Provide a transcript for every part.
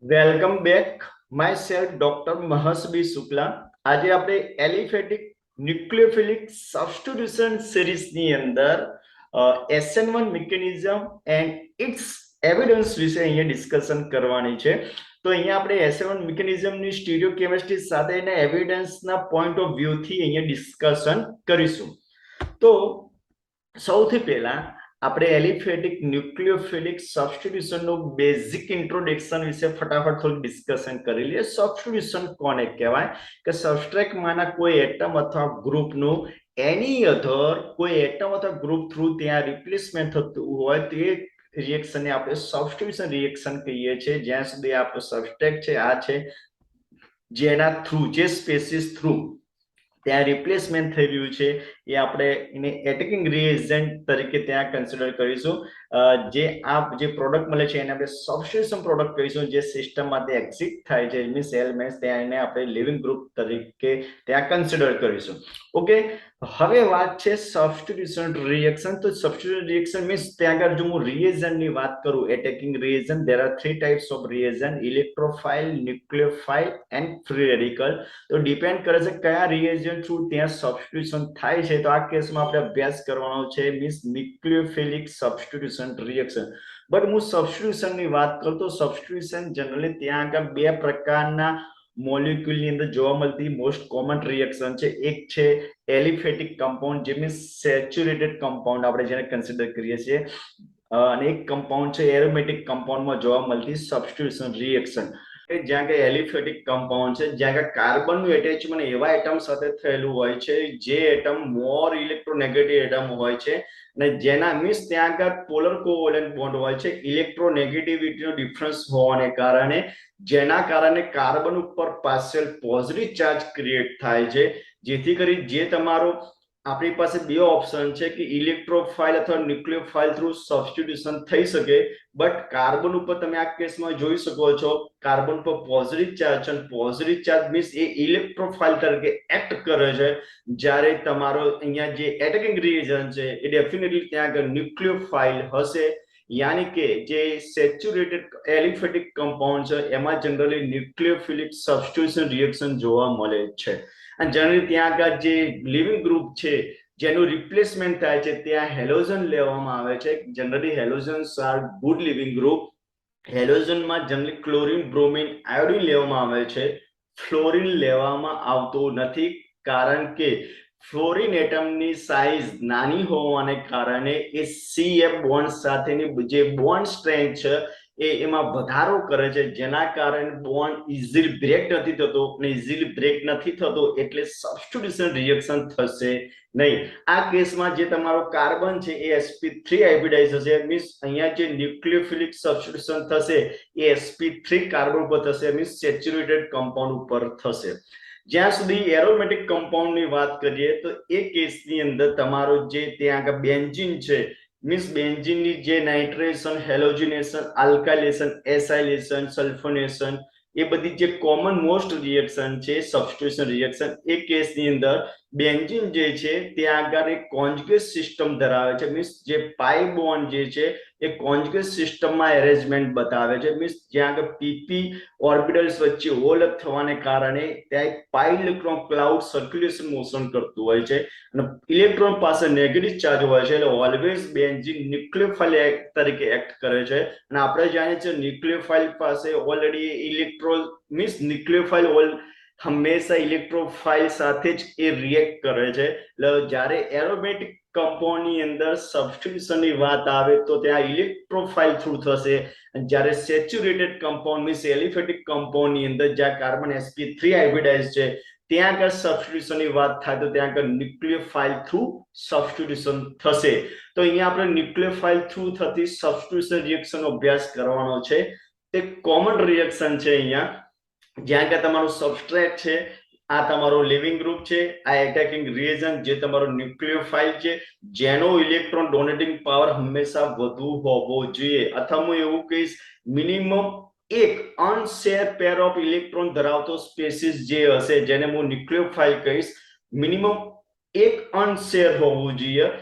Welcome back myself doctor Maharsh B Shukla. આજે આપણે aliphatic ન્યુક્લિયોફિલિક substitution સિરીઝની અંદર SN1 mechanism and it's evidence વિશે અહીંયા ડિસ્કશન કરવાની છે. તો અહીંયા આપણે SN1 મિકેનિઝમની સ્ટીરિયોકેમિસ્ટ્રી સાથે એના એવિડન્સના પોઈન્ટ ઓફ વ્યૂથી અહીંયા ડિસ્કશન કરીશું. તો સૌથી પહેલા આપણે એલિફેટિક ન્યુક્લિયોફિલિક સબસ્ટિટ્યુશનનું બેઝિક ઇન્ટ્રોડક્શન વિશે ફટાફટ થોડું ડિસ્કશન કરી લઈએ. સબસ્ટિટ્યુશન કોને કહેવાય કે સબસ્ટ્રેટમાંના કોઈ એટમ અથવા ગ્રુપનું એની અધર કોઈ એટમ અથવા ગ્રુપ થ્રુ ત્યાં રિપ્લેસમેન્ટ થતું હોય તે રિએક્શનને આપણે સબસ્ટિટ્યુશન રિએક્શન કહીએ છીએ. જ્યાં સુધી આપણો સબસ્ટ્રેટ છે આ છે જેના થ્રુ જે સ્પેસીસ થ્રુ ત્યાં રિપ્લેસમેન્ટ થઈ રહ્યું છે એ આપણે એને એટેકિંગ રિએજન્ટ તરીકે ત્યાં કન્સિડર કરીશું. જે પ્રોડક્ટ મળે છે એને આપણે સબસ્ટિટ્યુશન પ્રોડક્ટ કહીશું. જે સિસ્ટમમાંથી એક્ઝિટ થાય છે મીન્સ એલિમેન્ટ્સ ત્યાં એને આપણે લિવિંગ ગ્રુપ તરીકે ત્યાં કન્સિડર કરીશું. ઓકે, હવે વાત છે સબસ્ટિટ્યુશન રિએક્શન. તો સબસ્ટિટ્યુશન રિએક્શન મીન્સ ત્યાં આગળ જો હું રિએજન્ટની વાત કરું, attacking reagent, there are three types of reagent: electrophile, nucleophile and free radical. તો ડિપેન્ડ કરે છે કયા રિએજન્ટ થ્રુ ત્યાં સબસ્ટિટ્યુશન થાય છે. તો આ કેસમાં આપણે અભ્યાસ કરવાનો છે મીન્સ ન્યુક્લિયોફિલિક સબસ્ટિટ્યુશન રિએક્શન. બટ હું સબસ્ટિટ્યુશનની વાત કરું તો સબસ્ટિટ્યુશન જનરલી ત્યાં આગળ બે પ્રકારના મોલિક્યુલની અંદર જોવા મળતી મોસ્ટ કોમન રિએક્શન છે. એક છે એલિફેટિક કમ્પાઉન્ડ, જે મીન્સ સેચ્યુરેટેડ કમ્પાઉન્ડ આપણે જેને કન્સિડર કરીએ છીએ, અને એક કમ્પાઉન્ડ છે એરોમેટિક કમ્પાઉન્ડમાં જોવા મળતી સબસ્ટિટ્યુશન રિએક્શન. જ્યાં કે એલિફેટિક કમ્પાઉન્ડ છે જ્યાં કે કાર્બનનું એટેચમેન્ટ એવા એટમ સાથે થયેલું હોય છે જે એટમ મોર ઇલેક્ટ્રોનેગેટિવ એટમ હોય છે અને જેના મીન્સ ત્યાં આગળ પોલર કોવેલેન્ટ બોન્ડ હોય છે. ઇલેક્ટ્રોનેગેટિવિટીનો ડિફરન્સ હોવાને કારણે જેના કારણે કાર્બન ઉપર પાર્શિયલ પોઝિટિવ ચાર્જ ક્રિએટ થાય છે. જેથી કરી જે તમારો આપણી પાસે બે ઓપ્શન છે કે ઇલેક્ટ્રોફાઇલ અથવા ન્યુક્લિયોફાઇલ થ્રુ સબસ્ટિટ્યુશન થઈ શકે. બટ કાર્બન ઉપર તમે આ કેસમાં જોઈ શકો છો કાર્બન પર પોઝિટિવ ચાર્જ છે. પોઝિટિવ ચાર્જ મીન્સ એ ઇલેક્ટ્રોફાઇલ તરીકે એક્ટ કરે છે. જ્યારે તમારો અહીંયા જે એટેકિંગ રિએજન્ટ છે એ ડેફિનેટલી ત્યાં આગળ ન્યુક્લિયોફાઇલ હશે. યાની કે જે સેચ્યુરેટેડ એલિફેટિક કમ્પાઉન્ડ છે એમાં જનરલી ન્યુક્લિયોફિલિક સબસ્ટિટ્યુશન રિએક્શન જોવા મળે છે. અને જનરલી ત્યાં આગળ જે લિવિંગ ગ્રુપ છે જેનું રિપ્લેસમેન્ટ થાય છે ત્યાં હેલોજન લેવામાં આવે છે. Generally halogens are good leaving group. હેલોજનમાં જનરલી ક્લોરીન, બ્રોમિન, આયોડિન લેવામાં આવે છે. ફ્લોરિન લેવામાં આવતો નથી કારણ કે ફ્લોરિન એટમની સાઇઝ નાની હોવાને કારણે એ CF બોન્ડ સાથેની જે બોન્ડ સ્ટ્રેન્થ છે એમાં વધારો કરે છે. જેના કારણે બોન્ડ ઇઝીલી બ્રેક નથી થતો અને ઇઝીલી બ્રેક નથી થતો એટલે સબસ્ટિટ્યુશન રિએક્શન થશે નહીં. આ કેસમાં જે તમારો કાર્બન છે એ sp3 હાઇબ્રિડાઇઝ હશે. મીન્સ અહીંયા જે ન્યુક્લિયોફિલિક સબસ્ટિટ્યુશન થશે એ sp3 કાર્બન પર થશે, મીન્સ સેચ્યુરેટેડ કમ્પાઉન્ડ ઉપર થશે. જ્યાં સુધી એરોમેટિક કમ્પાઉન્ડની વાત કરીએ તો એ કેસની અંદર તમારો જે ત્યાં આગળ બેન્ઝીન છે મીન્સ બેન્ઝીનની જે nitration, halogenation, alkylation, acylation, sulphonation એ બધી જે કોમન મોસ્ટ રિએક્શન છે સબસ્ટિટ્યુશન રિએક્શન, એ કેસની અંદર બેન્ઝીન જે છે ત્યાં આગળ એક કોન્જ્યુગેટ સિસ્ટમ ધરાવે છે. મીન્સ જે પાઈ બોન્ડ જે છે એ કોન્જ્યુગેટ સિસ્ટમમાં એરેન્જમેન્ટ બતાવે છે. મીન્સ જ્યાં આગળ pp ઓર્બિટલ્સ વચ્ચે ઓવરલેપ થવાને કારણે ત્યાં એક પાઈ ઇલેક્ટ્રોન ક્લાઉડ સર્ક્યુલેશન મોશન કરતું હોય છે અને ઇલેક્ટ્રોન પાસે નેગેટિવ ચાર્જ હોય છે. એટલે ઓલવેઝ બેન્ઝીન ન્યુક્લિયોફાઇલ તરીકે એક્ટ કરે છે. અને આપણે જાણીએ છીએ ન્યુક્લિયોફાઇલ પાસે ઓલરેડી ઇલેક્ટ્રોન મીન્સ ન્યુક્લિયોફાઇલ હંમેશા ઇલેક્ટ્રોફાઇલ સાથે જ એ રિએક્ટ કરે છે. એટલે જ્યારે એરોમેટિક કમ્પાઉન્ડની અંદર સબસ્ટિટ્યુશનની વાત આવે તો ત્યાં ઇલેક્ટ્રોફાઇલ થ્રુ થશે. જ્યારે સેચ્યુરેટેડ કમ્પાઉન્ડ મીન્સ એલિફેટિક કમ્પાઉન્ડની અંદર જ્યાં કાર્બન sp3 હાઇબ્રિડાઇઝ છે ત્યાં આગળ સબસ્ટિટ્યુશનની વાત થાય તો ત્યાં આગળ ન્યુક્લિયોફાઇલ થ્રુ સબસ્ટિટ્યુશન થશે. તો અહીંયા આપણે ન્યુક્લિયોફાઇલ થ્રુ થતી સબસ્ટિટ્યુશન રિએક્શનનો અભ્યાસ કરવાનો છે. તે કોમન રિએક્શન છે અહીંયા જ્યાં કે તમારું સબસ્ટ્રેટ છે, આ તમારો લિવિંગ ગ્રુપ છે, આ એટેકિંગ રિએજન્ટ જે તમારો ન્યુક્લિયોફાઇલ છે જેનો ઇલેક્ટ્રોન ડોનેટિંગ પાવર હંમેશા વધુ હોવો જોઈએ. અથવા હું એવું કહીશ મિનિમમ એક અનશેર પેર ઓફ ઇલેક્ટ્રોન ધરાવતો સ્પેસીસ જે હશે જેને હું ન્યુક્લિયોફાઇલ કહીશ, મિનિમમ એક અનશેર હોવું જોઈએ.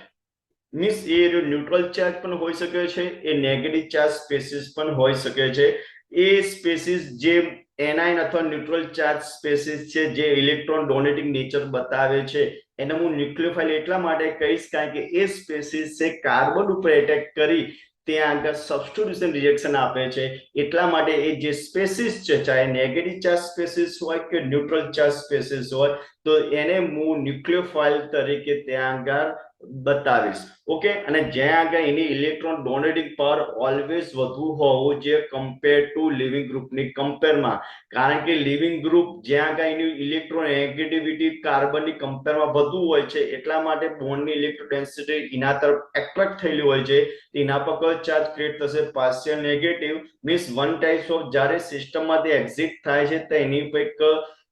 મીન્સ એ ન્યુટ્રલ ચાર્જ પણ હોઈ શકે છે, એ નેગેટિવ ચાર્જ સ્પેસીસ પણ હોઈ શકે છે. એ સ્પેસીસ જે એનાઇન અથવા ન્યુટ્રલ ચાર્જ સ્પેસીસ છે જે ઇલેક્ટ્રોન ડોનેટિંગ નેચર બતાવે છે એને હું ન્યુક્લિયોફાઇલ એટલા માટે કહીશ કારણ કે એ સ્પેસીસ છે કાર્બન ઉપર એટેક કરી ત્યાં આગળ સબસ્ટિટ્યુશન રિએક્શન આપે છે એટલા માટે એ જે સ્પેસીસ છે ચાહે નેગેટિવ ચાર્જ સ્પેસીસ હોય કે ન્યુટ્રલ ચાર્જ સ્પેસીસ હોય તો એને હું ન્યુક્લિયોફાઇલ તરીકે ત્યાં આગળ બતાવીશ ઓકે અને જ્યાં આગળ એની ઇલેક્ટ્રોન ડોનેટિંગ પાવર ઓલવેઝ વધુ હોવું જોઈએ કમ્પેર ટુ લિવિંગ ગ્રુપની કમ્પેરમાં કારણ કે લિવિંગ ગ્રુપ જ્યાં આગળ એની ઇલેક્ટ્રોન નેગેટિવિટી કાર્બનની કમ્પેરમાં વધુ હોય છે એટલા માટે બોન્ડની ઇલેક્ટ્રો ડેન્સિટી એના તરફ એટ્રેક્ટ થયેલી હોય છે એના પર કયો ચાર્જ ક્રિએટ થશે partial negative means one type of જ્યારે સિસ્ટમમાંથી એક્ઝિટ થાય છે તો એની પર એક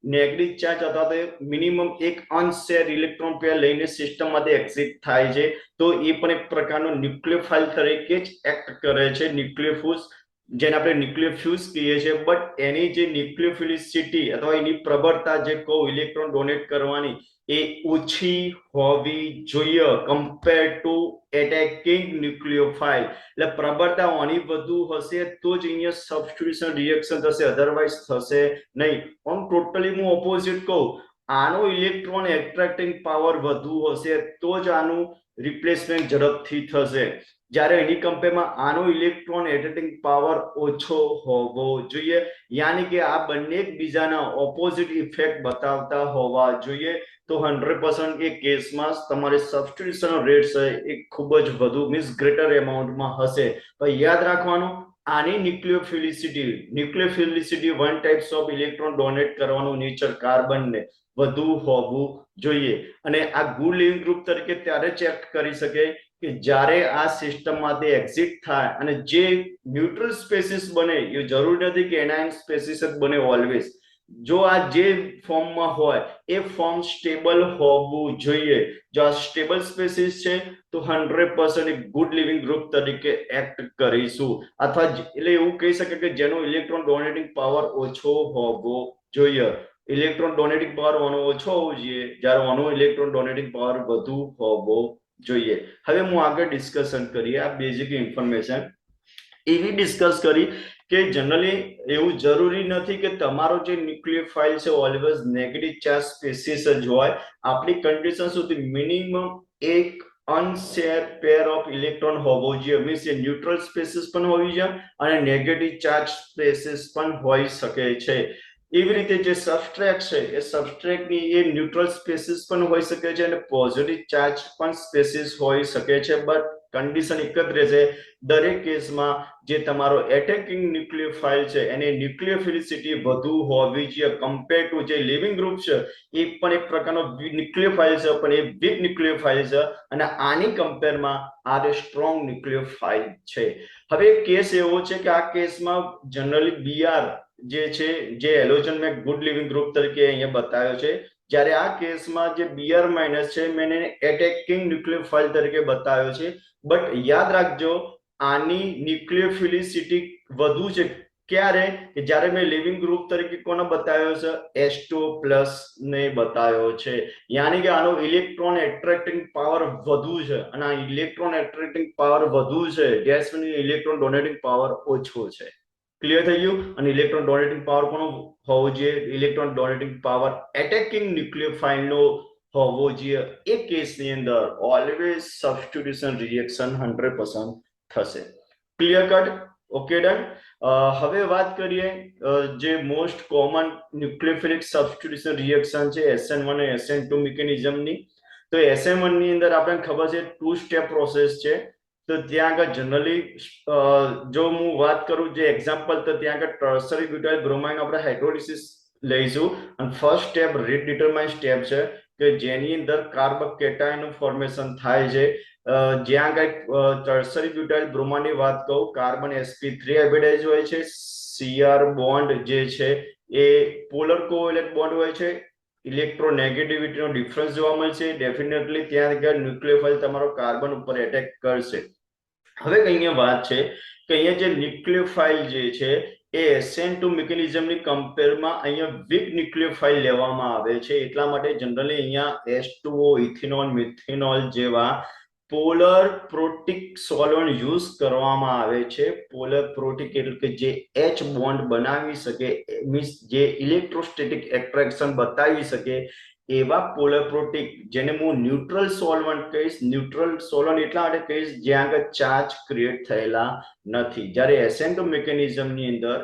નેગેટિવ ચાર્જ અથવા તો મિનિમમ એક અનશેર ઇલેક્ટ્રોન પેર લઈને સિસ્ટમમાંથી એક્ઝિટ થાય છે તો એ પણ એક પ્રકારનો ન્યુક્લિયોફાઇલ તરીકે જ એક્ટ કરે છે ન્યુક્લિયોફ્યુઝ જેને આપણે ન્યુક્લિયોફ્યુઝ કહીએ છીએ બટ એની જે ન્યુક્લિયોફિલિસિટી અથવા એની પ્રબળતા જે કહું ઇલેક્ટ્રોન ડોનેટ કરવાની એ ઓછી હોવી જોઈએ કમ્પેર ટુ એટેકિંગ ન્યુક્લિયોફાઇલ એટલે પ્રબળતા આની વધુ હશે તો જ અહીંયા સબસ્ટિટ્યુશન રિએક્શન થશે અધરવાઇઝ થશે નહીં ઓન ટોટલી હું ઓપોઝિટ કહું આનો ઇલેક્ટ્રોન એટ્રેક્ટિંગ પાવર વધુ હશે તો જ આનું રિપ્લેસમેન્ટ ઝડપથી થશે જ્યારે એની કમ્પેરમાં આનો ઇલેક્ટ્રોન એટ્રેક્ટિંગ પાવર ઓછો હોવો જોઈએ યાની કે આ બંને એકબીજાના ઓપોઝિટ ઇફેક્ટ બતાવતા હોવા જોઈએ તો 100% એ કેસમાં તમારે સબસ્ટિટ્યુશન રેટ છે એ ખૂબ જ વધુ મીન્સ ગ્રેટર એમાઉન્ટમાં હશે તો યાદ રાખવાનું આની nucleophilicity one types of electron donate કરવાનું નેચર કાર્બનને વધુ હોવું જોઈએ અને આ ગુડ લિવિંગ ગ્રુપ તરીકે ત્યારે ચેક કરી શકે કે જ્યારે આ સિસ્ટમમાંથી એક્ઝિટ થાય અને જે ન્યુટ્રલ સ્પેસીસ બને એ જરૂરી નથી કે એનાઇન સ્પેસીસ જ બને ઓલવેઝ જો આ જે ફોર્મમાં હોય એ ફોર્મ સ્ટેબલ હોવું જોઈએ જો આ સ્ટેબલ સ્પેસીસ છે તો 100% એક ગુડ લિવિંગ ગ્રુપ તરીકે એક્ટ કરીશું અથવા એટલે એવું કહી શકે કે જેનો ઇલેક્ટ્રોન ડોનેટિંગ પાવર ઓછો હોવો જોઈએ ઇલેક્ટ્રોન ડોનેટિંગ પાવર આનો ઓછો હોવો જોઈએ જ્યારે આનો ઇલેક્ટ્રોન ડોનેટિંગ પાવર વધુ હોવો જોઈએ હવે હું આગળ ડિસ્કશન કરીએ આ બેઝિક ઇન્ફોર્મેશન એવી ડિસ્કસ કરી કે જનરલી એવું જરૂરી નથી કે તમારો જે ન્યુક્લિયોફાઇલ છે ઓલવેઝ નેગેટિવ ચાર્જ સ્પેસીસ જ હોય આપણી કન્ડિશન સુધી મિનિમમ એક અનશેર પેર ઓફ ઇલેક્ટ્રોન હોવો જોઈએ મીન્સ એ ન્યુટ્રલ સ્પેસીસ પણ હોવી જોઈએ અને નેગેટિવ ચાર્જ સ્પેસીસ પણ હોઈ શકે છે એવી રીતે જે સબસ્ટ્રેટ છે એ સબસ્ટ્રેટની એ ન્યુટ્રલ સ્પેસીસ પણ હોઈ શકે છે અને પોઝિટિવ ચાર્જ પણ સ્પેસીસ હોઈ શકે છે બટ કન્ડિશન એક જ રહેશે દરેક કેસમાં જે તમારો એટેકિંગ ન્યુક્લિયોફાઇલ છે એની ન્યુક્લિયોફિલિસિટી વધુ હોવી જોઈએ કમ્પેર ટુ જે લિવિંગ ગ્રુપ છે એ પણ એક પ્રકારનો ન્યુક્લિયોફાઇલ છે પણ એ વીક ન્યુક્લિયોફાઇલ છે અને આની કમ્પેરમાં આ જે સ્ટ્રોંગ ન્યુક્લિયોફાઇલ છે હવે કેસ એવો છે કે આ કેસમાં જનરલી બીઆર જે છે જે હેલોજન મેં ગુડ લિવિંગ ગ્રુપ તરીકે અહીંયા બતાવ્યો છે જ્યારે આ કેસમાં જે બીઆર માઇનસ છે મેં એને એટેકિંગ ન્યુક્લિયોફાઇલ તરીકે બતાવ્યો છે બટ યાદ રાખજો આની ન્યુક્લિયોફિલિસિટી વધુ છે ક્યારે કે જ્યારે મેં લિવિંગ ગ્રુપ તરીકે કોને બતાવ્યો છે H2+ ને બતાવ્યો છે યાની કે આનો ઇલેક્ટ્રોન એટ્રેક્ટિંગ પાવર વધુ છે અને આ ઇલેક્ટ્રોન એટ્રેક્ટિંગ પાવર વધુ છે ગેસ ઇલેક્ટ્રોન ડોનેટિંગ પાવર ઓછો છે ક્લિયર થઈ ગયું અને ઇલેક્ટ્રોન ડોનેટિંગ પાવર કોનો હોવો જોઈએ ઇલેક્ટ્રોન ડોનેટિંગ પાવર એટેકિંગ ન્યુક્લિયોફાઇલ નો હોવો જોઈએ એ કેસની અંદર ઓલવેઝ સબસ્ટિટ્યુશન રિએક્શન 100% થશે ક્લિયર કટ ઓકે ડન હવે વાત કરીએ જે મોસ્ટ કોમન ન્યુક્લિયોફિલિક સબસ્ટિટ્યુશન રિએક્શન છે SN1 અને SN2 મિકેનિઝમની તો SN1 ની અંદર આપણને ખબર છે 2 સ્ટેપ પ્રોસેસ છે તો ત્યાં આગળ જનરલી જો હું વાત કરું જે એક્ઝામ્પલ તો ત્યાં આગળ ટર્શરી બ્યુટાઇલ બ્રોમાઇન આપણે હાઇડ્રોલિસિસ લઈશું અને first step rate determine step છે કે જેની અંદર કાર્બોકેટાયનનું ફોર્મેશન થાય છે જ્યાં આગળ ટર્શરી બ્યુટાઇલ બ્રોમાઇનની વાત કહું કાર્બન sp3 હાઇબ્રિડાઇઝ હોય છે Cr બોન્ડ જે છે એ પોલર કોવેલેન્ટ બોન્ડ હોય છે ઇલેક્ટ્રોનેગેટિવિટીનો ડિફરન્સ જોવા મળશે ડેફિનેટલી ત્યાં આગળ ન્યુક્લિયોફાઇલ તમારો કાર્બન ઉપર એટેક કરશે હવે અહીંયા વાત છે કે અહીંયા જે ન્યુક્લિયોફાઇલ જે છે એ SN2 મિકેનિઝમની કમ્પેરમાં અહીંયા વીક ન્યુક્લિયોફાઇલ લેવામાં આવે છે એટલા માટે જનરલી અહીંયા H2O ઇથેનોલ મિથેનોલ જેવા પોલર પ્રોટિક સોલ્વન્ટ યુઝ કરવામાં આવે છે. પોલર પ્રોટિક એટલે કે જે એચ બોન્ડ બનાવી શકે, મીન્સ જે ઇલેક્ટ્રોસ્ટેટિક એટ્રેક્શન બતાવી શકે એવા પોલર પ્રોટિક, જેને હું ન્યુટ્રલ સોલ્વન્ટ કહીશ. ન્યુટ્રલ સોલ્વન્ટ એટલા માટે કહીશ જ્યાં આગળ ચાર્જ ક્રિએટ થયેલા નથી. જ્યારે એસેન્ટો મિકેનિઝમની અંદર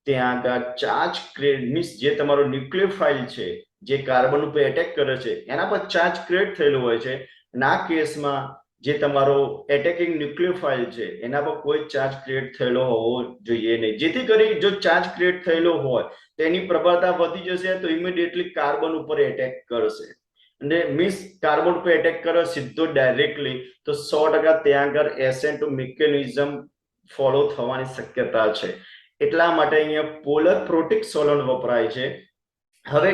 ત્યાં આગળ ચાર્જ ક્રિએટ, મીન્સ જે તમારો ન્યુક્લિયોફાઇલ છે જે કાર્બન ઉપર એટેક કરે છે એના પર ચાર્જ ક્રિએટ થયેલો હોય છે. આ કેસમાં જે તમારો એટેકિંગ ન્યુક્લિયોફાઇલ છે એના પર કોઈ ચાર્જ ક્રિએટ થયેલો હોવો જોઈએ નહીં. જેથી કરી જો ચાર્જ ક્રિએટ થયેલો હોય તો એની પ્રબળતા વધી જશે તો ઇમિડિયેટલી કાર્બન ઉપર એટેક કરશે. અને મીન્સ કાર્બન ઉપર એટેક કરે સીધો ડાયરેક્ટલી, તો 100% ત્યાં આગળ એસેન્ટો મિકેનિઝમ ફોલો થવાની શક્યતા છે. એટલા માટે અહીંયા પોલર પ્રોટિક સોલન્ટ વપરાય છે. હવે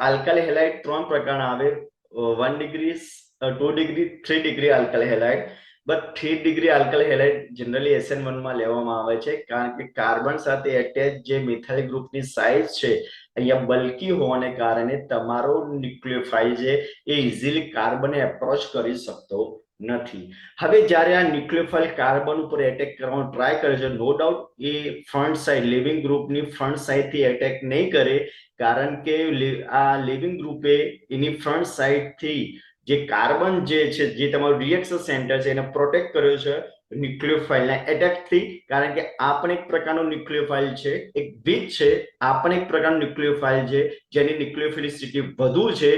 આલ્કાલી હેલાઇડ 3 પ્રકારના આવે, 1 degree, 2 degree, 3 degree alkyl halide. But 3 degree alkyl halide generally SN1 માં લેવામાં આવે છે, કારણ કે કાર્બન સાથે એટેચ જે મિથાઇલ ગ્રુપની સાઇઝ છે અહીંયા બલ્કી હોવાને કારણે તમારો ન્યુક્લિયોફાઇલ છે એ ઇઝીલી કાર્બનને એપ્રોચ કરી શકતો નથી. હવે જ્યારે આ ન્યુક્લિયોફાઇલ કાર્બન ઉપર એટેક કરવાનો ટ્રાય કરે છે, નો ડાઉટ એ ફ્રન્ટ સાઇડ લિવિંગ ગ્રુપની ફ્રન્ટ સાઇડથી એટેક નહીં કરે, કારણ કે આ લિવિંગ ગ્રુપે એની ફ્રન્ટ સાઇડથી જે કાર્બન જે છે, જે તમારું રિએક્શન સેન્ટર છે એને પ્રોટેક્ટ કર્યો છે ન્યુક્લિયોફાઇલના એટેકથી. કારણ કે આ પણ એક પ્રકારનો ન્યુક્લિયોફાઇલ છે, એક બીજ છે, આ પણ એક પ્રકારનો ન્યુક્લિયોફાઇલ છે જેની ન્યુક્લિયોફિલિસિટી વધુ છે.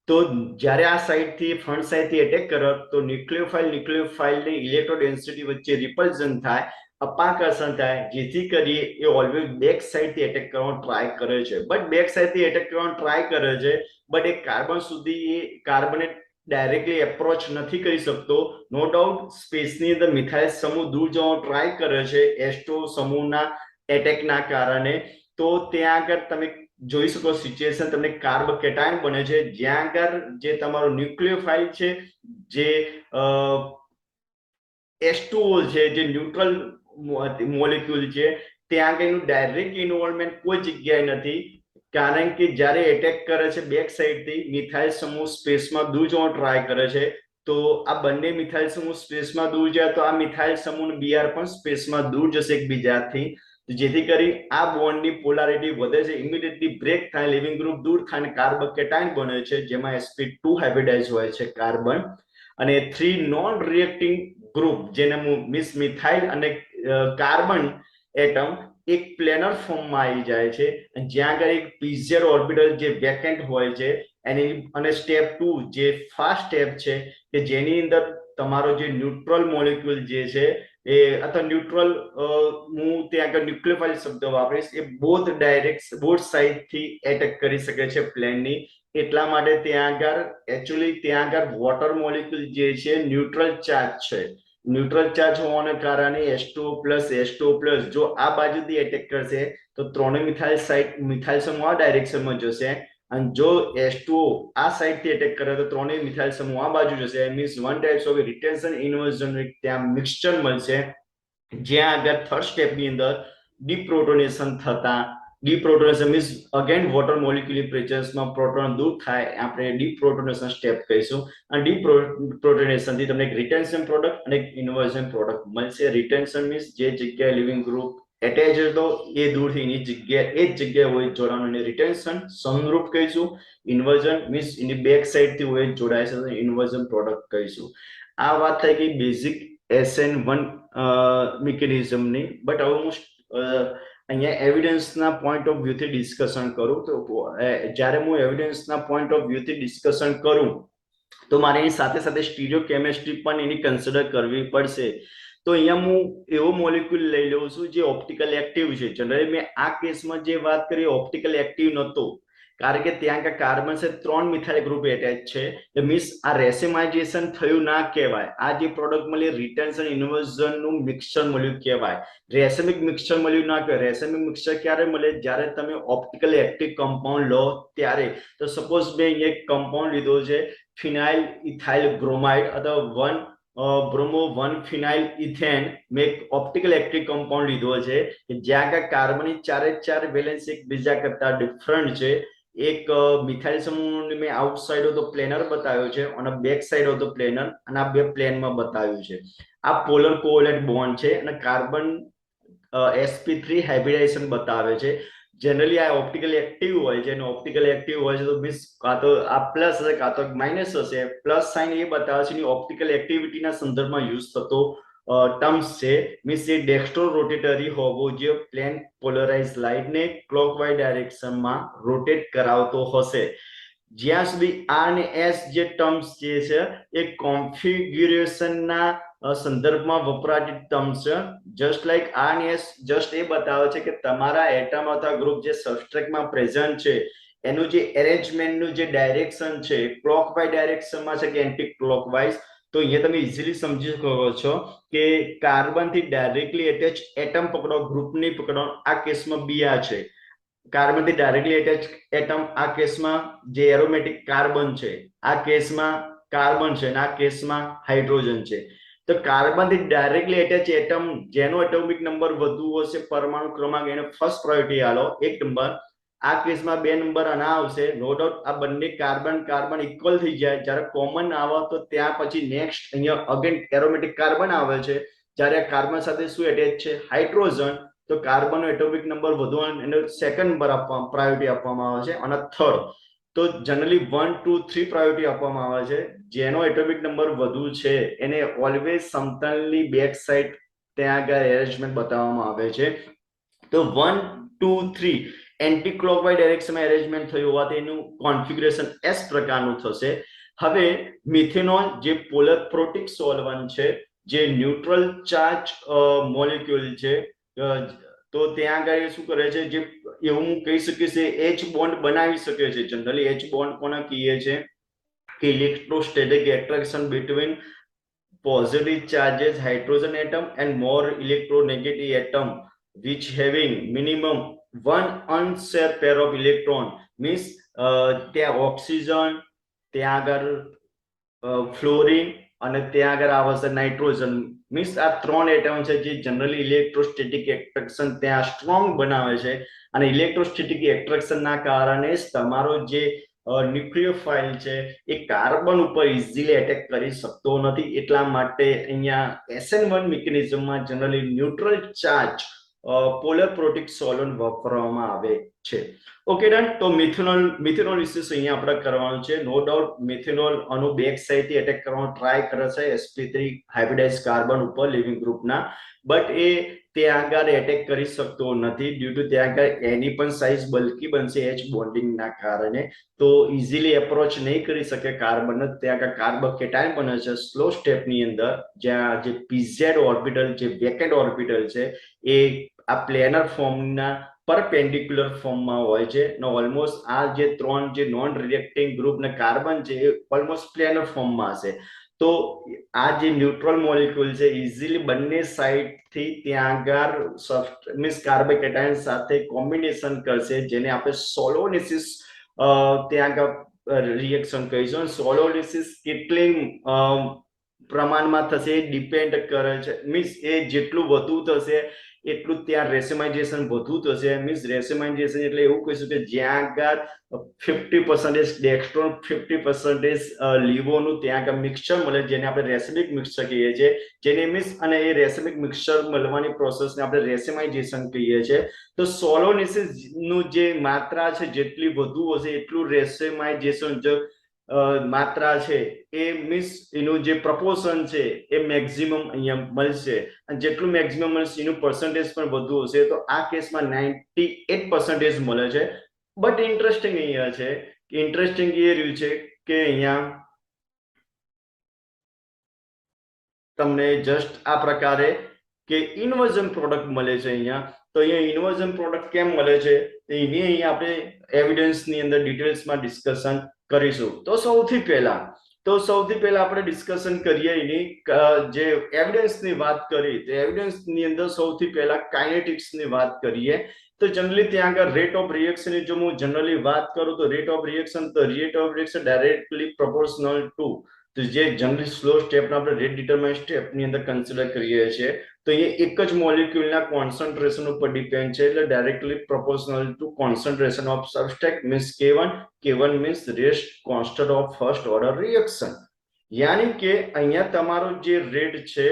તો જ્યારે આ સાઇડથી ફ્રન્ટ સાઇડથી એટેક કરે તો ન્યુક્લિયોફાઇલની ઇલેક્ટ્રો ડેન્સિટી વચ્ચે રિપલ્ઝન થાય, અપાકર્ષણ થાય, જેથી કરી એ ઓલવેઝ બેક સાઇડથી એટેક કરવાનો ટ્રાય કરે છે. બટ બેક સાઇડથી એટેક કરવાનો ટ્રાય કરે છે, બટ એ કાર્બન સુધી એ કાર્બને ડાયરેક્ટલી એપ્રોચ નથી કરી શકતો. નો ડાઉટ સ્પેસની અંદર મિથાઇલ સમૂહ દૂર જવાનો ટ્રાય કરે છે એસ્ટો સમૂહના એટેકના કારણે. તો ત્યાં આગળ તમે જોઈ શકો સિચ્યુએશન, તમને કાર્બ કેટાયન બને છે જ્યાં આગળ જે તમારો ન્યુક્લિયોફાઇલ છે, જે H2O છે, જે ન્યુટ્રલ મોલેક્યુલ છે, ત્યાં આગળનું ડાયરેક્ટ ઇન્વોલ્વમેન્ટ કોઈ જગ્યાએ નથી. કારણ કે જ્યારે એટેક કરે છે બેક સાઇડથી, મિથાઇલ સમૂહ સ્પેસમાં દૂર જવાનો ટ્રાય કરે છે, તો આ બંને મિથાઇલ સમૂહ સ્પેસમાં દૂર જાય તો આ મિથાઇલ સમૂહ બીઆર પણ સ્પેસમાં દૂર જશે એકબીજાથી, જેથી કરી આ બોન્ડની પોલારિટી વધે છે, ઇમિડિયેટલી બ્રેક થાય, લિવિંગ ગ્રુપ દૂર થાય અને કાર્બ કેટાયન બને છે, જેમાં sp2 હાઇબ્રિડાઇઝ હોય છે કાર્બન. અને 3 નોન રિએક્ટિંગ ગ્રુપ, જેને મિસ મિથાઇલ અને કાર્બન એટમ એક પ્લેનર ફોર્મમાં આવી જાય છે, જ્યાં આગળ એક pz ઓર્બિટલ જે વેકેન્ટ હોય છે એની, અને સ્ટેપ 2 જે ફાસ્ટ સ્ટેપ છે કે જેની અંદર તમારો જે ન્યુટ્રલ મોલેક્યુલ જે છે એ, અથવા ન્યુટ્રલ, હું ત્યાં આગળ ન્યુક્લિયોફાઇલ શબ્દ વાપરીશ, એ બોથ સાઇડથી એટેક કરી શકે છે પ્લેનની. એટલા માટે ત્યાં આગળ એકચ્યુઅલી ત્યાં આગળ વોટર મોલેક્યુલ જે છે ન્યુટ્રલ ચાર્જ છે. ન્યુટ્રલ ચાર્જ હોવાને કારણે H2O+, જો આ બાજુથી એટેક કરશે તો ત્રણેય મિથાઇલ સમૂહ આ ડાયરેક્શનમાં જશે, અને જો H2O આ સાઇડથી એટેક કરે તો ત્રણેય મિથાઇલ સમૂહ આ બાજુ જશે. Means one types of retention inversion ત્યાં મિક્સચર મળશે, જ્યાં આગળ થર્ડ સ્ટેપની અંદર ડિપ્રોટોનેશન થતા, deprotonation means again water molecular પ્રેઝન્સમાં પ્રોટોન દૂર થાય, આપણે ડિપ્રોટોનેશન સ્ટેપ કહીશું. અને ડિપ્રોટોનેશન થી તમને એક રિટેન્શન પ્રોડક્ટ અને એક ઇન્વર્ઝન પ્રોડક્ટ મળશે. રિટેન્શન મીન્સ જે જગ્યાએ લિવિંગ ગ્રુપ એટેચ હતો એ દૂરથી એની જગ્યાએ એ જ જગ્યાએ હોય જોડાવાનું, અને રિટેન્શન સમરૂપ કહીશું. ઇન્વર્ઝન મીન્સ એની બેક સાઇડથી હોય જોડાય છે તો ઇન્વર્ઝન પ્રોડક્ટ કહીશું. આ વાત થઈ ગઈ બેઝિક SN1 મિકેનિઝમની. બટ હવે હું અહીંયા એવિડન્સના પોઈન્ટ ઓફ વ્યૂથી ડિસ્કશન કરું, તો જ્યારે હું એવિડન્સના પોઈન્ટ ઓફ વ્યૂથી ડિસ્કશન કરું તો મારે એની સાથે સાથે સ્ટીરિયો કેમેસ્ટ્રી પણ એની કન્સિડર કરવી પડશે. તો અહીંયા હું એવો મોલેક્યુલ લઈ લઉં છું જે ઓપ્ટિકલ એક્ટિવ છે. જનરલી મેં આ કેસમાં જે વાત કરી ઓપ્ટિકલ એક્ટિવ નહોતો, કારણ કે ત્યાં કાર્બન છે 3 મિથાઇલ ગ્રુપ એટેચ છે, મીન્સ આ રેસિમાઇઝેશન થયું ના કહેવાય. આ જે પ્રોડક્ટ મળી રિટેન્શન ઇન્વર્ઝન નું મિક્સચર મળ્યું કહેવાય, રેસેમિક મિક્સચર મળ્યું ના કહેવાય. રેસેમિક મિક્સચર ક્યારે મળે? જ્યારે તમે ઓપ્ટિકલ એક્ટિવ કમ્પાઉન્ડ લો ત્યારે. તો સપોઝ મેં અહીંયા એક કમ્પાઉન્ડ લીધો છે ફિનાઇલ ઇથાઇલ બ્રોમાઇડ અથવા 1 બ્રોમો 1 ફિનાઇલ ઇથેન. મેં એક ઓપ્ટિકલ એક્ટિવ કમ્પાઉન્ડ લીધો છે કે જ્યાં કાર્બનની ચારે ચાર વેલેન્સ એકબીજા કરતા ડિફરન્ટ છે, એક મિથાઇલ સમૂહ મેં out side of the planar બતાવ્યો છે અને back side of the planar, અને આ બે પ્લેનમાં બતાવ્યું છે. આ પોલર કોવેલેન્ટ બોન્ડ છે અને કાર્બન sp3 હાઇબ્રિડાઇઝેશન બતાવે છે. જનરલી આ ઓપ્ટિકલ એક્ટિવ હોય છે, અને ઓપ્ટિકલ એક્ટિવ હોય છે તો મીન્સ કાં તો આ પ્લસ હશે કાં તો માઇનસ હશે. પ્લસ સાઇન એ બતાવે છે ઓપ્ટિકલ એક્ટિવિટીના સંદર્ભમાં યુઝ થતો ટર્મ્સ છે. મીન્સ એ ડેક્સ્ટ્રો રોટેટરી હોવો જે પ્લેન પોલરાઇઝ લાઇટને ક્લોકવાઇઝ ડાયરેક્શનમાં રોટેટ કરાવતો હશે. જ્યાં સુધી આર અને એસ જે ટર્મ્સ જે છે એ કોન્ફિગ્યુરેશનના સંદર્ભમાં વપરાતી ટર્મ્સ છે. જસ્ટ લાઈક આર અને એસ જસ્ટ એ બતાવે છે કે તમારા એટમ અથવા ગ્રુપ જે સબસ્ટ્રેટમાં પ્રેઝન્ટ છે એનું જે એરેન્જમેન્ટનું જે ડાયરેક્શન છે ક્લોકવાઇઝ ડાયરેક્શનમાં છે કે એન્ટી ક્લોકવાઇઝ. તો અહીંયા તમે ઇઝીલી સમજી શકો છો કે કાર્બનથી ડાયરેક્ટલી એટેચ એટમ પકડો, ગ્રુપની પકડો. આ કેસમાં બીઆર છે. કાર્બનથી ડાયરેક્ટલી એટેચ એટમ, આ કેસમાં જે એરોમેટિક કાર્બન છે, આ કેસમાં કાર્બન છે, અને આ કેસમાં હાઇડ્રોજન છે. તો કાર્બનથી ડાયરેક્ટલી એટેચ એટમ જેનો એટોમિક નંબર વધુ હશે, પરમાણુ ક્રમાંક, એને ફર્સ્ટ પ્રાયોરિટી આલો 1 નંબર. આ કેસમાં 2 નંબર આના આવશે. નો ડાઉટ આ બંને કાર્બન કાર્બન ઇક્વલ થઈ જાય. જ્યારે કોમન આવે તો ત્યાં પછી નેક્સ્ટ અહીંયા અગેન એરોમેટિક કાર્બન આવે છે. જ્યારે કાર્બન સાથે શું એટેચ છે? હાઇડ્રોજન. તો કાર્બનનો એટોમિક નંબર વધુ એને સેકન્ડ નંબર પ્રાયોરિટી આપવામાં આવે છે. અને થર્ડ તો જનરલી 1 2 3 પ્રાયોરિટી આપવામાં આવે છે. જેનો એટોમિક નંબર વધુ છે એને ઓલવેઝ સમતલની બેક સાઈડ ત્યાં આગળ એરેન્જમેન્ટ બતાવવામાં આવે છે. તો 1 2 3 એન્ટી ક્લોકવાઇઝ ડાયરેક્શનમાં એરેન્જમેન્ટ થયું હોવાથી એનું કોન્ફિગ્યુરેશન એસ પ્રકારનું થશે. હવે મિથેનોલ જે પોલર પ્રોટિક સોલ્વન્ટ છે, જે ન્યુટ્રલ ચાર્જ મોલેક્યુલ છે, તો ત્યાં આગળ શું કરે છે, જે એવું કહી શકીએ છે એચ બોન્ડ બનાવી શકે છે. જનરલી એચ બોન્ડ કોને કહીએ છે કે electrostatic attraction between positive charges hydrogen atom and more electronegative atom which having minimum one unshare pair of electron. means ત્યાં ઓક્સિજન, ત્યાં આગળ ફ્લોરિન અને ત્યાં આગળ આવશે નાઇટ્રોજન. મીન્સ આ 3 એટમ છે જે જનરલી ઇલેક્ટ્રોસ્ટેટિક એટ્રેક્શન ત્યાં સ્ટ્રોંગ બનાવે છે. અને ઇલેક્ટ્રોસ્ટેટિક એટ્રેક્શનના કારણે જ તમારો જે ન્યુક્લિયોફાઇલ છે એ કાર્બન ઉપર ઇઝીલી એટેક કરી શકતો નથી. એટલા માટે અહીંયા SN1 મિકેનિઝમમાં generally neutral charge polar protic solvent વાપરવામાં આવે છે. Okay done. તો મિથેનોલ વિશે અહીંયા આપણે કરવાનું છે. નો ડાઉટ મિથેનોલ આનું બેક સાઈડથી એટેક કરવાનો ટ્રાય કરે છે sp3 હાઇબ્રિડાઇઝ કાર્બન ઉપર લિવિંગ ગ્રુપના, બટ એ ત્યાં આગળ એટેક કરી શકતો નથી. ડ્યુ ટુ ત્યાં આગળ એની પણ સાઇઝ બલ્કી બનશે એચ બોન્ડિંગના કારણે. તો ઇઝીલી એપ્રોચ નહીં કરી શકે કાર્બન. ત્યાં આગળ કાર્બોકેટાયન બને છે સ્લો સ્ટેપની અંદર, જ્યાં જે pz ઓર્બિટલ જે વેકેન્ટ ઓર્બિટલ છે એ આ પ્લેનર ફોર્મના પરપેન્ડિક્યુલર ફોર્મમાં હોય છે. ને ઓલમોસ્ટ આ જે 3 જે નોન રિએક્ટિંગ ગ્રુપ ને કાર્બન છે એ ઓલમોસ્ટ પ્લેનર ફોર્મમાં હશે. તો આ જે ન્યુટ્રલ મોલેક્યુલ છે ઇઝીલી બંને સાઈડથી ત્યાં આગળ મીન્સ કાર્બોકેટાયન સાથે કોમ્બિનેશન કરશે, જેને આપણે સોલોલિસિસ ત્યાં આગળ રિએક્શન કહીશું. સોલોલિસિસ કેટલી પ્રમાણમાં થશે એ ડિપેન્ડ કરે છે. મીન્સ એ જેટલું વધુ થશે એટલું ત્યાં રેસેમાઇઝેશન વધુ થશે. મીન્સ રેસેમાઇઝેશન એટલે એવું કહીશું કે જ્યાં આગળ 50% ડેક્સ્ટ્રોન 50% લીવોનું ત્યાં આગળ મિક્સચર મળે, જેને આપણે રેસેમિક મિક્સચર કહીએ છીએ. જેને મીન્સ અને એ રેસેમિક મિક્સચર મળવાની પ્રોસેસને આપણે રેસેમાઇઝેશન કહીએ છીએ. તો સોલોલિસિસ નું જે માત્રા છે જેટલી વધુ હશે એટલું રેસેમાઇઝેશન માત્રા છે એ મીન્સ એનું જે પ્રપોર્શન છે એ મેક્સિમમ અહીંયા મળશે. અને જેટલું મેક્સિમમ મળશે એનું પર્સન્ટેજ પણ વધુ હશે. તો આ કેસમાં 98% મળે છે. બટ ઇન્ટરેસ્ટિંગ અહીંયા છે કે ઇન્ટરેસ્ટિંગ એ રહ્યું છે કે અહીંયા તમને જસ્ટ આ પ્રકારે કે ઇન્વર્ઝન પ્રોડક્ટ મળે છે અહીંયા. તો અહીંયા ઇન્વર્ઝન પ્રોડક્ટ કેમ મળે છે એની અહીંયા આપણે એવિડન્સની અંદર ડિટેલ્સમાં ડિસ્કશન કરીશું. તો સૌથી પહેલા આપણે ડિસ્કશન કરીએ એની જે એવિડન્સની વાત કરી, તો એવિડન્સની અંદર સૌથી પહેલા કાઇનેટિક્સની વાત કરીએ. તો જનરલી ત્યાં આગળ રેટ ઓફ રિએક્શનની જો હું જનરલી વાત કરું તો rate of reaction directly proportional two તો જે જનરલી સ્લો સ્ટેપને આપણે રેટ ડિટરમાઇન સ્ટેપની અંદર કન્સિડર કરીએ છીએ તો એ એક જ મોલિક્યુલના કોન્સન્ટ્રેશન ઉપર ડિપેન્ડ છે, એટલે directly proportional to concentration of substrate means K1 means rate constant of first order reaction. યાની કે અહીંયા તમારો જે રેટ છે,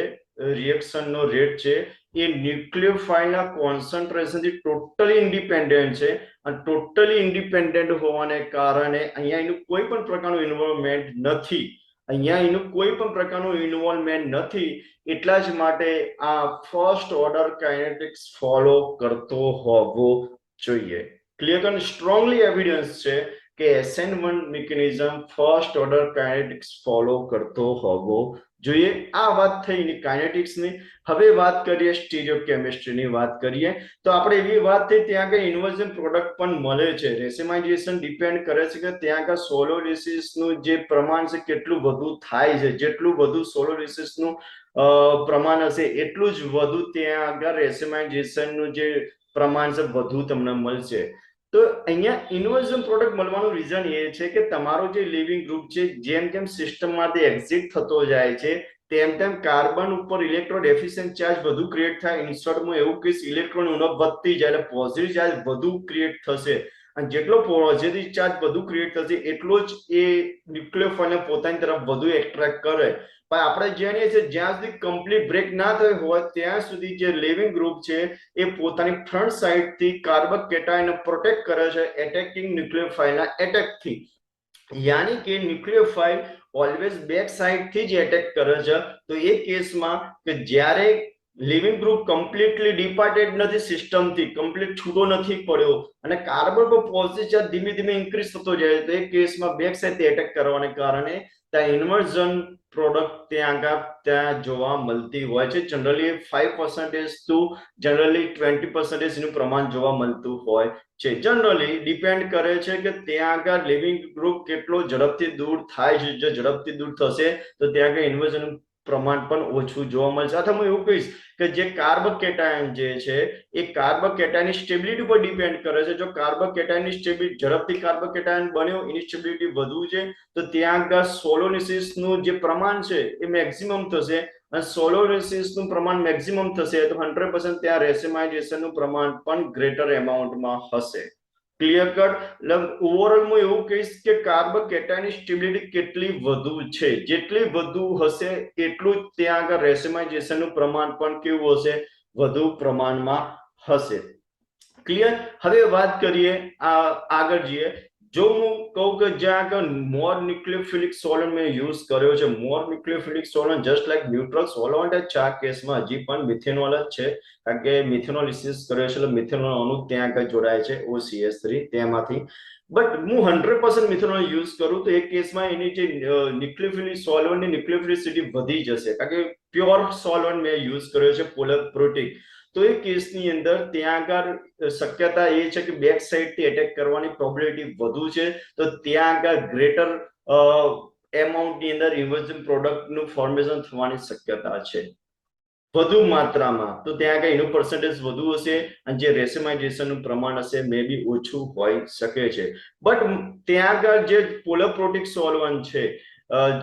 રિએક્શનનો રેટ છે, એ ન્યુક્લિયોફાઇલના કોન્સન્ટ્રેશનથી ટોટલી ઇન્ડિપેન્ડન્ટ છે, અને ટોટલી ઇન્ડિપેન્ડન્ટ હોવાને કારણે અહીંયા એનું કોઈ પણ પ્રકારનું ઇન્વોલ્વમેન્ટ નથી. અહીંયા એનું કોઈ પણ પ્રકારનું ઇન્વોલ્વમેન્ટ નથી, એટલા જ માટે આ ફર્સ્ટ ઓર્ડર કાઇનેટિક્સ ફોલો કરતો હોવો જોઈએ. ક્લિયર અને સ્ટ્રોંગલી એવિડન્સ છે કે SN1 mechanism first order kinetics follow કરતો હોવો જોઈએ. આ વાત થઈ કાઇનેટિક્સની. હવે વાત કરીએ સ્ટીરિયોકેમિસ્ટ્રીની વાત કરીએ તો આપણે એવી વાત થઈ ત્યાં આગળ ઇન્વર્ઝન પ્રોડક્ટ પણ મળે છે. રેસિમાઇઝેશન ડિપેન્ડ કરે છે કે ત્યાં આગળ સોલોલિસિસનું જે પ્રમાણ છે કેટલું વધુ થાય છે. જેટલું વધુ સોલોલિસિસનું પ્રમાણ હશે એટલું જ વધુ ત્યાં આગળ રેસિમાઇઝેશનનું જે પ્રમાણ છે વધુ તમને મળશે. તો અહીંયા ઇન્વર્ઝન પ્રોડક્ટ મળવાનું રીઝન એ છે કે તમારો જે લિવિંગ ગ્રુપ છે જેમ જેમ સિસ્ટમમાંથી એક્ઝિટ થતો જાય છે તેમ તેમ કાર્બન ઉપર ઇલેક્ટ્રોન ડેફિશિયન્ટ ચાર્જ વધુ ક્રિએટ થાય. ઇન્સ્ટન્ટમાં એવું કે ઇલેક્ટ્રોન ઉણપ વધતી જાય એટલે પોઝિટિવ ચાર્જ વધુ ક્રિએટ થશે, અને જેટલો પોઝિટિવ ચાર્જ વધુ ક્રિએટ થશે એટલો જ એ ન્યુક્લિયોફાઇલને પોતાની તરફ વધુ એટ્રેક્ટ કરે. પણ આપણે જાણીએ છીએ જ્યાં સુધી કમ્પ્લીટ બ્રેક ના થયો હોય ત્યાં સુધી જે લિવિંગ ગ્રુપ છે એ પોતાની ફ્રન્ટ સાઇડ થી કાર્બન કેટાયનને પ્રોટેક્ટ કરે છે એટેકિંગ ન્યુક્લિયોફાઇલના એટેકથી. યાની કે ન્યુક્લિયોફાઇલ ઓલવેઝ બેક સાઇડ થી જ એટેક કરે છે. તો એ કેસમાં કે જ્યારે લિવિંગ ગ્રુપ કમ્પ્લીટલી ડિપાર્ટેડ નથી, સિસ્ટમથી કમ્પ્લીટ છૂટો નથી પડ્યો અને કાર્બન પર પોઝિટિવ ચાર્જ ધીમે ધીમે ઇન્ક્રીઝ થતો જાય તો એ કેસમાં બેક સાઇડથી એટેક કરવાને કારણે ત્યાં ઇન્વર્ઝન પ્રોડક્ટ ત્યાં જોવા મળતી હોય છે. જનરલી 5% ટુ જનરલી 20% નું પ્રમાણ જોવા મળતું હોય છે. જનરલી ડિપેન્ડ કરે છે કે ત્યાં આગળ લિવિંગ ગ્રુપ કેટલો ઝડપથી દૂર થાય છે. જો ઝડપથી દૂર થશે તો ત્યાં આગળ ઇન્વર્ઝન પ્રમાણ પણ ઓછું જોવા મળશે. અથવા હું એવું કહીશ કે જે કાર્બન કેટાયન જે છે એ કાર્બન કેટાયનની સ્ટેબિલિટી પર ડિપેન્ડ કરે છે. જો કાર્બન કેટાયનની સ્ટેબિલિટી ઝડપથી કાર્બન કેટાયન બન્યો એની સ્ટેબિલિટી વધુ છે તો ત્યાં આગળ સોલોલિસિસનું જે પ્રમાણ છે એ મેક્સિમમ થશે, અને સોલોલિસિસનું પ્રમાણ મેક્સિમમ થશે તો 100% ત્યાં રેસિમાઇઝેશનનું પ્રમાણ પણ ગ્રેટર એમાઉન્ટમાં હશે. Clear cut. ઓવરઓલ હું એવું કહીશ કે કાર્બન કેટાયનની સ્ટેબિલિટી કેટલી વધુ છે, જેટલી વધુ હશે એટલું જ ત્યાં આગળ રેસિમાઇઝેશનનું પ્રમાણ પણ કેવું હશે, વધુ પ્રમાણમાં હશે. ક્લિયર. હવે વાત કરીએ આગળ જઈએ. જો હું કહું કે જ્યાં આગળ મોર ન્યુક્લિયોફિલિક સોલન્ટ મેં યુઝ કર્યો છે, મોર ન્યુક્લિયોફિલિક સોલન્ટ જસ્ટ લાઈક ન્યુટ્રલ સોલન્ટ જ છે. આ કેસમાં હજી પણ મિથેનોલ જ છે, કારણ કે મિથેનોલિસિસ કર્યો છે એટલે મિથેનોલ અણુ ત્યાં આગળ જોડાય છે OCH3 તેમાંથી. બટ હું 100% મિથેનોલ યુઝ કરું તો એ કેસમાં એની જે ન્યુક્લિયોફિલિક સોલવન્ટની ન્યુક્લિયોફિલિસિટી વધી જશે, કારણ કે પ્યોર સોલવન્ટ મેં યુઝ કર્યો છે પોલર પ્રોટીક. તો એ કેસની અંદર ત્યાં આગળ શક્યતા એ છે કે બેક સાઇડ થી એટેક કરવાની પ્રોબેબિલિટી વધુ છે, તો ત્યાં આગળ ગ્રેટર એમાઉન્ટની અંદર ઇન્વર્ઝન પ્રોડક્ટનું ફોર્મેશન થવાની શક્યતા છે વધુ માત્રામાં. તો ત્યાં આગળ એનું પર્સન્ટેજ વધુ હશે અને જે રેસિમાઇઝેશનનું પ્રમાણ હશે મે બી ઓછું હોઈ શકે છે. બટ ત્યાં આગળ જે પોલર પ્રોટીક સોલ્વન્ટ છે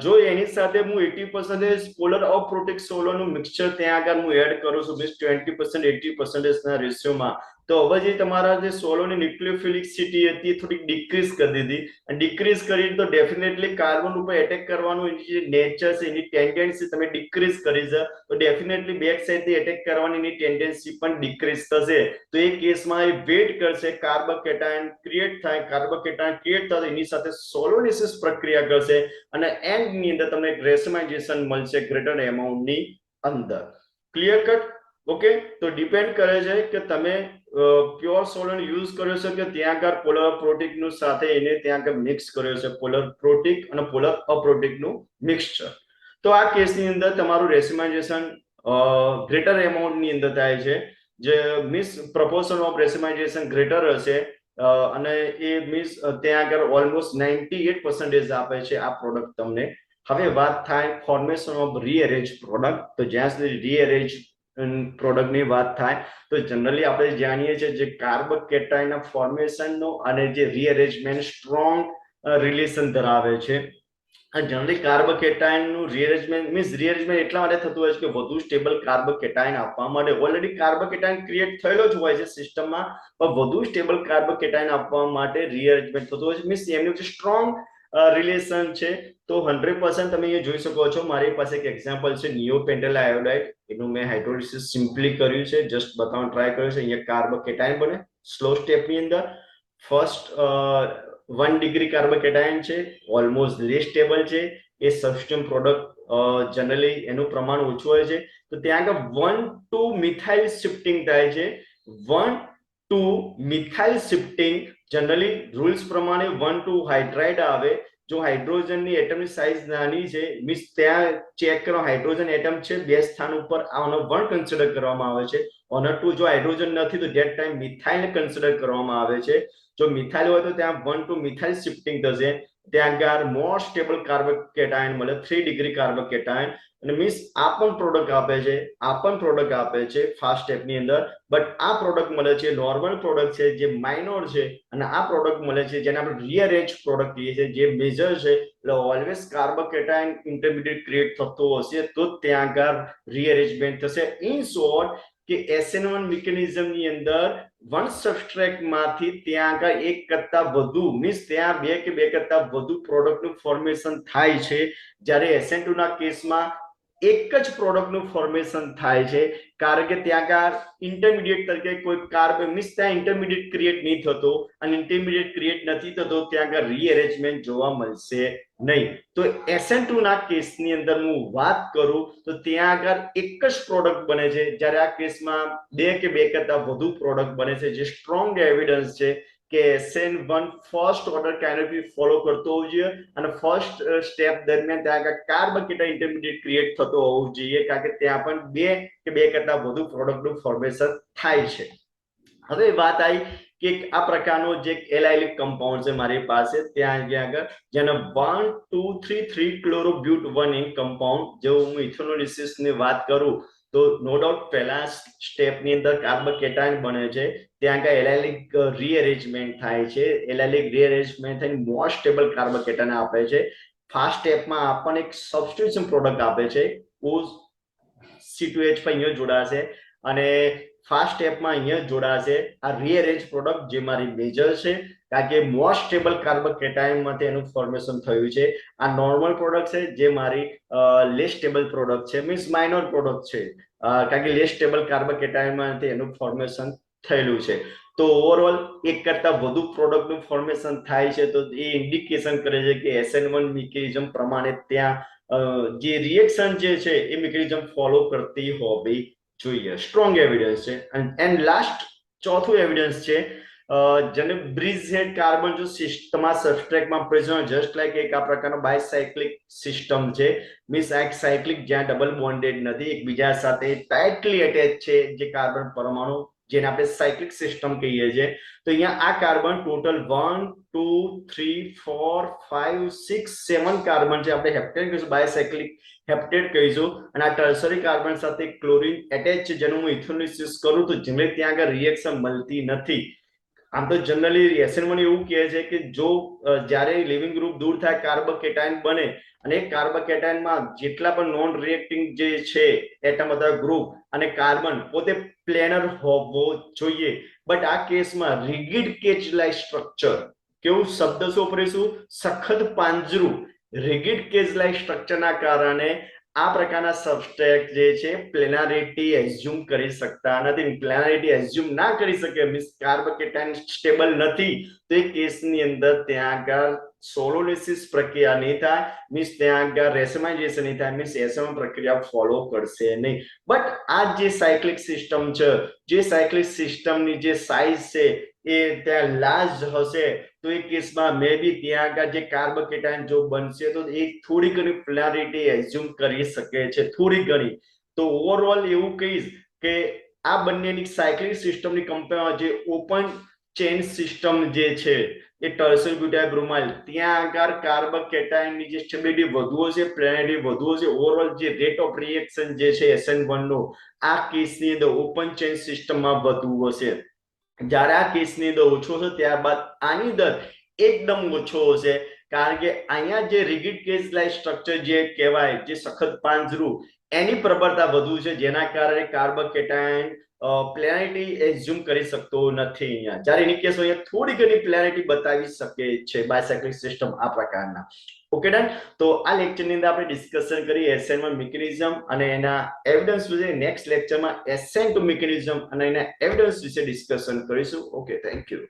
જો એની સાથે હું 80% પોલર અપ્રોટીક સોલરનું મિક્સચર ત્યાં આગળ હું એડ કરું છું, મીન્સ 20% 80% ના રેશિયોમાં, તો હવે જે તમારા જે સોલોની ન્યુક્લિયોફિલિસિટી હતી એ થોડીક ડિક્રીઝ કરી દીધી. અને ડિક્રીઝ કરી તો ડેફિનેટલી કાર્બન ઉપર એટેક કરવાનું એની જે નેચર છે એની ટેન્ડન્સી તમે ડિક્રીઝ કરી છે તો ડેફિનેટલી બેક સાઇડથી એટેક કરવાની એની ટેન્ડન્સી પણ ડિક્રીઝ થશે. તો એ કેસમાં એ વેઇટ કરશે કાર્બન કેટાયન ક્રિએટ થાય, કાર્બન કેટાયન ક્રિએટ થાય એની સાથે સોલોલિસિસ પ્રક્રિયા કરશે અને એન્ડ ની અંદર તમને રેસિમાઇઝેશન મળશે ગ્રેટર એમાઉન્ટની અંદર. Clear cut. ઓકે. તો ડિપેન્ડ કરે છે કે તમે પ્યોર સોલન્ટ યુઝ કર્યો છે કે ત્યાં આગળ પોલર પ્રોટીક નું સાથે એને ત્યાં આગળ મિક્સ કર્યો છે, પોલર પ્રોટીક અને પોલર અપ્રોટીક નું મિક્સચર. તો આ કેસની અંદર તમારું રેસિમાઇઝેશન ગ્રેટર એમાઉન્ટ ની અંદર થાય છે, જે મીન્સ પ્રોપોર્શન ઓફ રેસિમાઇઝેશન ગ્રેટર હશે અને એ મીન્સ ત્યાં આગળ ઓલમોસ્ટ 98% આપે છે આ પ્રોડક્ટ તમને. હવે વાત થાય ફોર્મેશન ઓફ રીએરેન્જ પ્રોડક્ટ. તો જ્યાં સુધી રીએરેન્જ પ્રોડક્ટની વાત થાય તો જનરલી આપણે જાણીએ છીએ જે કાર્બન કેટાયનના ફોર્મેશનનો અને જે રીઅરેન્જમેન્ટ સ્ટ્રોંગ રિલેશન ધરાવે છે. જનરલી કાર્બોકેટાયન નું રીઅરેન્જમેન્ટ મીન્સ રીઅરેન્જમેન્ટ એટલા માટે થતું હોય છે કે વધુ સ્ટેબલ કાર્બોકેટાયન આપવા માટે ઓલરેડી કાર્બોકેટાયન ક્રિએટ થયેલો જ હોય છે સિસ્ટમમાં, પણ વધુ સ્ટેબલ કાર્બોકેટાયન આપવા માટે રીઅરેન્જમેન્ટ થતું હોય છે. મીન્સ એમનું જે સ્ટ્રોંગ રિલેશન છે. તો 100% તમે અહીંયા જોઈ શકો છો, મારી પાસે એક એક્ઝામ્પલ છે નિયોપેન્ટેલ આયોડાઇડ. એનું મેં હાઇડ્રોલિસિસ સિમ્પલી કર્યું છે, જસ્ટ બતાવવાનો ટ્રાય કર્યો છે. અહીંયા કાર્બોકેટાયન બને સ્લો સ્ટેપની અંદર. ફર્સ્ટ 1 ડિગ્રી કાર્બોકેટાયન છે, ઓલમોસ્ટ લેસ સ્ટેબલ છે. એ સબસ્ટિટ્યુશન પ્રોડક્ટ જનરલી એનું પ્રમાણ ઓછું હોય છે. તો ત્યાં આગળ 1 to મિથાઇલ શિફ્ટિંગ થાય છે. 1 to methyl shifting generally rules પ્રમાણે 1 to હાઇડ્રાઇડ આવે. જો હાઇડ્રોજનની એટમની સાઇઝ નાની છે, મીન્સ ત્યાં ચેક કરો હાઇડ્રોજન એટમ છે 2 સ્થાન ઉપર, આનો 1 કન્સિડર કરવામાં આવે છે. ઓનર 2 જો હાઇડ્રોજન નથી તો ધેટ ટાઈમ મિથાઇલ કન્સિડર કરવામાં આવે છે. જો મિથાઇલ હોય તો ત્યાં 1 to મિથાઇલ શિફ્ટિંગ થશે. ત્યાં આગળ મોર સ્ટેબલ કાર્બોકેટાયન મળે 3 ડિગ્રી કાર્બોકેટાયન. અને મીન્સ આ પણ પ્રોડક્ટ આપે છે, આ પણ પ્રોડક્ટ આપે છે ફાસ્ટ સ્ટેપની અંદર. બટ આ પ્રોડક્ટ મળે છે નોર્મલ પ્રોડક્ટ છે જે માઇનોર છે, અને આ પ્રોડક્ટ મળે છે જેને આપણે રીઅરેન્જ પ્રોડક્ટ કહીએ છીએ જે મેજર છે. એટલે ઓલવેઝ કાર્બોકેટાયન ઇન્ટરમીડિયેટ ક્રિએટ થતો હશે તો ત્યાં આગળ રીઅરેન્જમેન્ટ થશે. ઇન શોર્ટ કે SN1 મિકેનિઝમની અંદર વન સબસ્ટ્રેટ માંથી ત્યાં આગળ એક કરતા વધુ મીન્સ ત્યાં બે કે બે કરતા વધુ પ્રોડક્ટનું ફોર્મેશન થાય છે. જ્યારે SN2 ના કેસમાં એક જ પ્રોડક્ટનું ફોર્મેશન થાય છે, કારણ કે ત્યાં આગળ ઇન્ટરમીડિયેટ તરીકે કોઈ કાર્બન મીન્સ ત્યાં ઇન્ટરમીડિયેટ ક્રિએટ નહીં થતો, અને ઇન્ટરમીડિયેટ ક્રિએટ નથી થતો ત્યાં આગળ રીઅરેન્જમેન્ટ જોવા મળશે નહીં. તો SN2 ના કેસની અંદર હું વાત કરું તો ત્યાં આગળ એક જ પ્રોડક્ટ બને છે, જ્યારે આ કેસમાં બે કે બે કરતા વધુ પ્રોડક્ટ બને છે. જે સ્ટ્રોંગ એવિડન્સ છે કે SN1 first order kinetic follow કરતો હોવો જોઈએ, અને ફર્સ્ટ સ્ટેપ દરમિયાન ત્યાં આગળ કાર્બોકેટાયન ઇન્ટરમીડિયેટ ક્રિએટ થતો હોવો જોઈએ, કારણ કે ત્યાં પણ બે કે બે કરતા વધુ પ્રોડક્ટનું ફોર્મેશન થાય છે. હવે વાત આવી કે આ પ્રકારનો જે એલાઇલિક કમ્પાઉન્ડ છે મારી પાસે ત્યાં આગળ, જેને 1 2 3 3 ક્લોરોબ્યુટ 1 કમ્પાઉન્ડ, જો હું ઇથેનોલિસિસ ની વાત કરું તો નો ડાઉટ પહેલા સ્ટેપની અંદર કાર્બોકેટાયન બને છે, ત્યાં આગળ એલાઇલિક રીઅરેન્જમેન્ટ થાય છે. એલાઇલિક રીઅરેન્જમેન્ટ થઈને મોર સ્ટેબલ કાર્બોકેટાયન આપે છે. ફાસ્ટ સ્ટેપમાં આપણને એક સબસ્ટિટ્યુશન પ્રોડક્ટ આપે છે, C2H5 અહીંયા જોડાશે, અને ફાસ્ટ સ્ટેપમાં અહીંયા જોડાશે આ રીઅરેન્જ પ્રોડક્ટ જે મારી મેજર છે, કારણ કે મોર સ્ટેબલ કાર્બોકેટાયન માંથી એનું ફોર્મેશન થયું છે. આ નોર્મલ પ્રોડક્ટ છે જે મારી લેસ સ્ટેબલ પ્રોડક્ટ છે, મીન્સ માઇનોર પ્રોડક્ટ છે, કારણ કે લેસ સ્ટેબલ કાર્બોકેટાયન માંથી એનું ફોર્મેશન થયેલું છે. તો ઓવરઓલ એક કરતા વધુ પ્રોડક્ટનું ફોર્મેશન થાય છે, તો એ ઇન્ડિકેશન કરે છે કે SN1 મિકેનિઝમ પ્રમાણે ત્યાં જે રિએક્શન જે છે એ મિકેનિઝમ ફોલો કરતી હોવી જોઈએ. સ્ટ્રોંગ એવિડન્સ છે. એન્ડ લાસ્ટ ચોથું એવિડન્સ છે જેને બ્રિજ હેડ કાર્બન જો સિસ્ટમમાં સબસ્ટ્રેટમાં પ્રેઝન્ટ જસ્ટ લાઈક એક આ પ્રકારનો બાયસાયક્લિક સિસ્ટમ છે, મીન્સ આ સાયક્લિક જ્યાં ડબલ બોન્ડેડ નથી, એકબીજા સાથે ટાઇટલી એટેચ છે જે કાર્બન પરમાણુ, જેને આપણે સાયક્લિક સિસ્ટમ કહીએ છીએ. તો અહીંયા આ કાર્બન ટોટલ 1 2 3 4 5 6 7 કાર્બન છે, આપણે હેપ્ટેન કહીશું, બાયસાયક્લિક હેપ્ટેટ કહીશું. અને આ ટર્સરી કાર્બન સાથે ક્લોરીન એટેચ છે, જેનું હું ઇથેનોલિસિસ કરું તો જેને ત્યાં આગળ રિએક્શન મળતી નથી. આમ તો જનરલી SN1 એવું કહે છે કે જો જ્યારે લિવિંગ ગ્રુપ દૂર થાય કાર્બોકેટાયન બને, અને કાર્બોકેટાયનમાં જેટલા પણ નોન રિએક્ટિંગ જે છે એટમ અથવા ગ્રુપ અને કાર્બન પોતે પ્લેનર હોવો જોઈએ. બટ આ કેસમાં રિગિડ કેજ લાઇક સ્ટ્રક્ચર, કેવું શબ્દ શું વાપરીશું, સખત પાંજરું, રિગિડ કેજ લાઇક સ્ટ્રક્ચરના કારણે આ પ્રકારના સબસ્ટ્રેટ જે છે પ્લેનારિટી એઝ્યુમ કરી શકતા નથી. પ્લેનારિટી એઝ્યુમ ના કરી શકે મીન્સ કાર્બોકેટાયન સ્ટેબલ નથી, તો એ કેસની અંદર ત્યાં આગળ સોલોલિસિસ પ્રક્રિયા નહીં થાય, મીન્સ ત્યાં આગળ રેસમાઇઝેશન નહીં થાય, મીન્સ SN1 પ્રક્રિયા ફોલો કરશે નહીં. બટ આ જે સાયક્લિક સિસ્ટમ છે, જે સાયક્લિક સિસ્ટમની જે સાઇઝ છે એ ત્યાં લાર્જ હશે, તો એ કેસમાં મે બી ત્યાં આગળ જે કાર્બોકેટાયન જો બનશે તો એ થોડી ઘણી પ્લેનારિટી એઝ્યુમ કરી શકે છે, થોડી ઘણી. તો ઓવરઓલ એવું કહીશ કે આ બંનેની સાયક્લિક સિસ્ટમની કમ્પેરમાં જે ઓપન ચેન સિસ્ટમ જે છે એ ટર્સરી બ્યુટાઇલ બ્રોમાઇલ, ત્યાં આગળ કાર્બોકેટાયનની જે સ્ટેબિલિટી વધુ હશે, પ્લેનારિટી વધુ હશે, ઓવરઓલ જે રેટ ઓફ રિએક્શન જે છે SN1 નો આ કેસની અંદર ઓપન ચેન સિસ્ટમમાં વધુ હશે. જ્યારે આ કેસની અંદર ઓછો છે ત્યારબાદ આની અંદર એકદમ ઓછો હશે, કારણ કે અહીંયા જે રિગિડ કેજ લાઇક સ્ટ્રક્ચર જે કહેવાય, જે સખત પાંજરું, એની પ્રબળતા વધુ છે, જેના કારણે કાર્બોકેટાયન પ્લેનારિટી એઝ્યુમ કરી શકતો નથી અહીંયા. જ્યારે એની કેસ અહીંયા થોડી ઘણી પ્લેનારિટી બતાવી શકે છે બાયસાયક્લિક સિસ્ટમ આ પ્રકારના. Okay done. તો આ લેક્ચરની અંદર આપણે ડિસ્કશન કરી SN1 મિકેનિઝમ અને એના એવિડન્સ વિશે. નેક્સ્ટ લેક્ચરમાં SN2 મિકેનિઝમ અને એના એવિડન્સ વિશે ડિસ્કશન કરીશું. Okay, thank you.